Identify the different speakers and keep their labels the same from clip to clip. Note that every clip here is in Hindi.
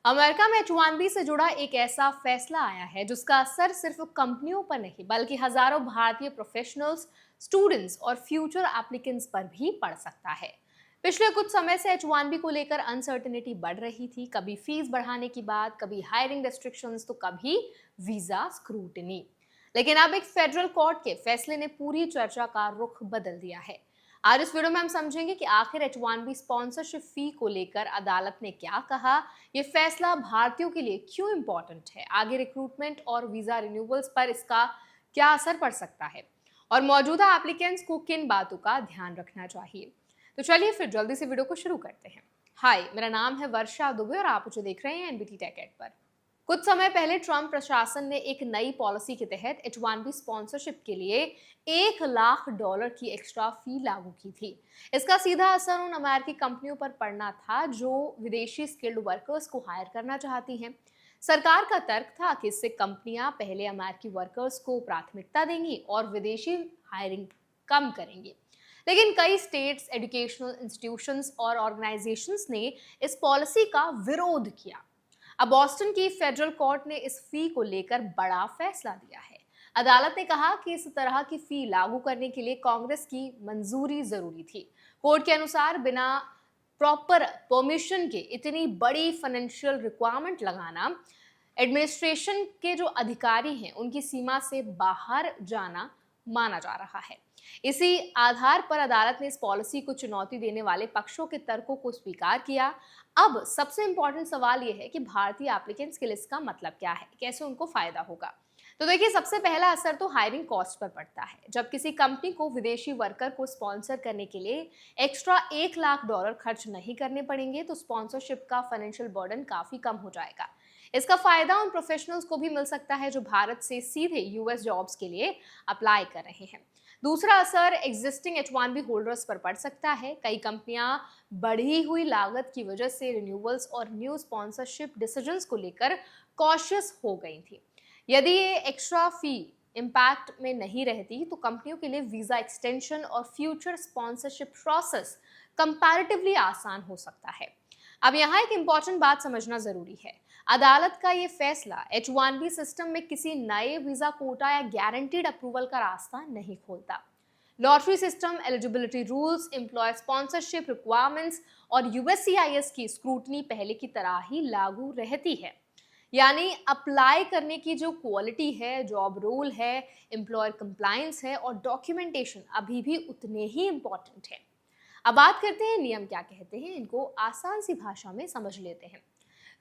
Speaker 1: अमेरिका में H1B से जुड़ा एक ऐसा फैसला आया है जिसका असर सिर्फ कंपनियों पर नहीं बल्कि हजारों भारतीय प्रोफेशनल्स, स्टूडेंट्स और फ्यूचर एप्लीकेंट्स पर भी पड़ सकता है। पिछले कुछ समय से H1B को लेकर अनसर्टेनिटी बढ़ रही थी। कभी फीस बढ़ाने की बात, कभी हायरिंग रेस्ट्रिक्शंस, तो कभी वीजा स्क्रूटनी। लेकिन अब एक फेडरल कोर्ट के फैसले ने पूरी चर्चा का रुख बदल दिया है। आज इस वीडियो में हम समझेंगे कि आखिर H1B स्पॉन्सरशिप फी को लेकर अदालत ने क्या कहा, ये फैसला भारतीयों के लिए क्यों इंपॉर्टेंट है, आगे रिक्रूटमेंट और वीजा रिन्यूअल्स पर इसका क्या असर पड़ सकता है और मौजूदा एप्लीकेंट्स को किन बातों का ध्यान रखना चाहिए। तो चलिए फिर जल्दी से वीडियो को शुरू करते हैं। हाय, मेरा नाम है वर्षा दुबे और आप मुझे देख रहे हैं एनबीटी टेक एड पर। कुछ समय पहले ट्रंप प्रशासन ने एक नई पॉलिसी के तहत H1B स्पॉन्सरशिप के लिए $1 लाख की एक्स्ट्रा फी लागू की थी। इसका सीधा असर उन अमेरिकी कंपनियों पर पड़ना था जो विदेशी स्किल्ड वर्कर्स को हायर करना चाहती हैं। सरकार का तर्क था कि इससे कंपनियां पहले अमेरिकी वर्कर्स को प्राथमिकता देंगी और विदेशी हायरिंग कम करेंगी। लेकिन कई स्टेट्स, एजुकेशनल इंस्टीट्यूशंस और ऑर्गेनाइजेशंस ने इस पॉलिसी का विरोध किया। अब बॉस्टन की फेडरल कोर्ट ने इस फी को लेकर बड़ा फैसला दिया है। अदालत ने कहा कि इस तरह की फी लागू करने के लिए कांग्रेस की मंजूरी जरूरी थी। कोर्ट के अनुसार बिना प्रॉपर परमिशन के इतनी बड़ी फाइनेंशियल रिक्वायरमेंट लगाना एडमिनिस्ट्रेशन के जो अधिकारी हैं उनकी सीमा से बाहर जाना माना जा रहा है। इसी आधार पर अदालत ने इस पॉलिसी को चुनौती देने वाले पक्षों के तर्कों को स्वीकार किया। अब सबसे इंपॉर्टेंट सवाल यह है कि भारतीय एप्लीकेंट्स के लिए इसका मतलब क्या है, कैसे उनको फायदा होगा। तो देखिए, सबसे पहला असर तो हायरिंग कॉस्ट पर पड़ता है। जब किसी कंपनी को विदेशी वर्कर को स्पॉन्सर करने के लिए एक्स्ट्रा $1 लाख खर्च नहीं करने पड़ेंगे तो स्पॉन्सरशिप का फाइनेंशियल बर्डन काफी कम हो जाएगा। इसका फायदा उन प्रोफेशनल्स को भी मिल सकता है जो भारत से सीधे यूएस जॉब्स के लिए अप्लाई कर रहे हैं। दूसरा असर एग्जिस्टिंग H1B होल्डर्स पर पड़ सकता है। कई कंपनियां बढ़ी हुई लागत की वजह से रिन्यूअल्स और न्यू स्पॉन्सरशिप डिसीजंस को लेकर कॉशियस हो गई थी। यदि ये एक्स्ट्रा फी इम्पैक्ट में नहीं रहती तो कंपनियों के लिए वीजा एक्सटेंशन और फ्यूचर स्पॉन्सरशिप प्रोसेस कंपैरेटिवली आसान हो सकता है। अब यहाँ एक इंपॉर्टेंट बात समझना जरूरी है। अदालत का ये फैसला H1B सिस्टम में किसी नए वीजा कोटा या गारंटीड अप्रूवल का रास्ता नहीं खोलता। Lottery system, eligibility rules, employer sponsorship requirements और USCIS की स्क्रूटनी पहले की तरह ही लागू रहती है। यानी अप्लाई करने की जो क्वालिटी है, जॉब रोल है, एम्प्लॉयर कंप्लायंस है और डॉक्यूमेंटेशन अभी भी उतने ही इम्पोर्टेंट है। अब बात करते हैं नियम क्या कहते हैं, इनको आसान सी भाषा में समझ लेते हैं।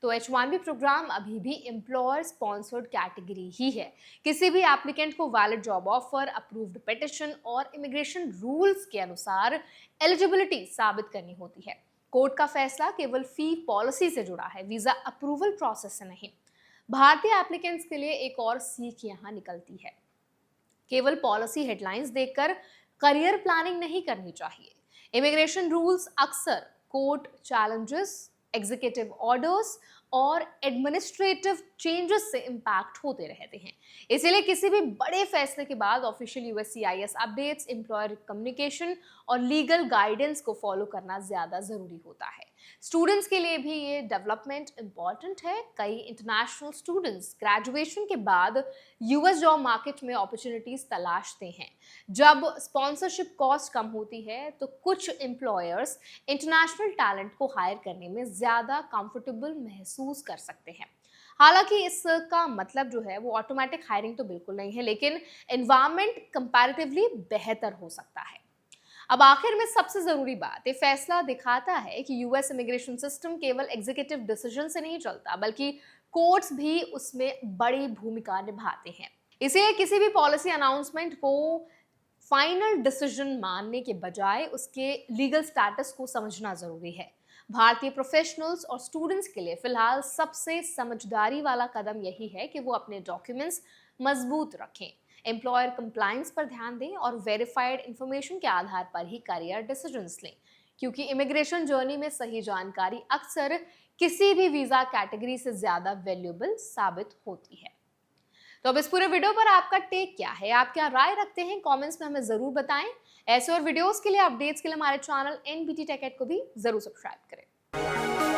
Speaker 1: तो H1B प्रोग्राम अभी भी एम्प्लॉयर स्पॉन्सर्ड कैटेगरी ही है। किसी भी एप्लीकेंट को valid job offer, approved petition और इमिग्रेशन रूल्स के अनुसार एलिजिबिलिटी साबित करनी होती है। कोर्ट का फैसला केवल फी पॉलिसी से जुड़ा है, वीजा अप्रूवल प्रोसेस से नहीं। भारतीय एप्लीकेंट्स के लिए एक और सीख यहाँ निकलती है। केवल पॉलिसी हेडलाइंस देखकर करियर प्लानिंग नहीं करनी चाहिए। इमिग्रेशन रूल्स अक्सर कोर्ट चैलेंजेस, एग्जीक्यूटिव ऑर्डर्स और एडमिनिस्ट्रेटिव चेंजेस से इंपैक्ट होते रहते हैं। इसीलिए किसी भी बड़े फैसले के बाद official USCIS updates, employer communication और लीगल गाइडेंस को फॉलो करना ज्यादा जरूरी होता है। स्टूडेंट्स के लिए भी ये डेवलपमेंट इंपॉर्टेंट है। कई इंटरनेशनल स्टूडेंट्स ग्रेजुएशन के बाद US जॉब मार्केट में अपॉर्चुनिटीज तलाशते हैं। जब स्पॉन्सरशिप कॉस्ट कम होती है तो कुछ एम्प्लॉयर्स इंटरनेशनल टैलेंट को हायर करने में ज्यादा कंफर्टेबल महसूस कर सकते हैं। हालांकि इसका मतलब जो है वो ऑटोमेटिक हायरिंग तो बिल्कुल नहीं है, लेकिन एनवायरनमेंट कंपैरेटिवली बेहतर हो सकता है। अब आखिर में सबसे जरूरी बात, ये फैसला दिखाता है कि US इमिग्रेशन सिस्टम केवल एग्जीक्यूटिव डिसीजन से नहीं चलता, बल्कि कोर्ट्स भी उसमें बड़ी भूमिका निभाते हैं। इसलिए किसी भी पॉलिसी अनाउंसमेंट को फाइनल डिसीजन मानने के बजाय उसके लीगल स्टेटस को समझना जरूरी है। भारतीय प्रोफेशनल्स और स्टूडेंट्स के लिए फिलहाल सबसे समझदारी वाला कदम यही है कि वो अपने डॉक्यूमेंट्स मजबूत रखें, एम्प्लॉयर कंप्लायंस पर ध्यान दें और वेरीफाइड इंफॉर्मेशन के आधार पर ही करियर डिसीजंस लें, क्योंकि इमिग्रेशन जर्नी में सही जानकारी अक्सर किसी भी वीजा कैटेगरी से ज्यादा वैल्यूएबल साबित होती है। तो अब इस पूरे वीडियो पर आपका टेक क्या है, आप क्या राय रखते हैं, कमेंट्स में हमें जरूर बताएं। ऐसे और वीडियोस के लिए, अपडेट्स के लिए हमारे चैनल NBT Tech Ed को भी जरूर सब्सक्राइब करें।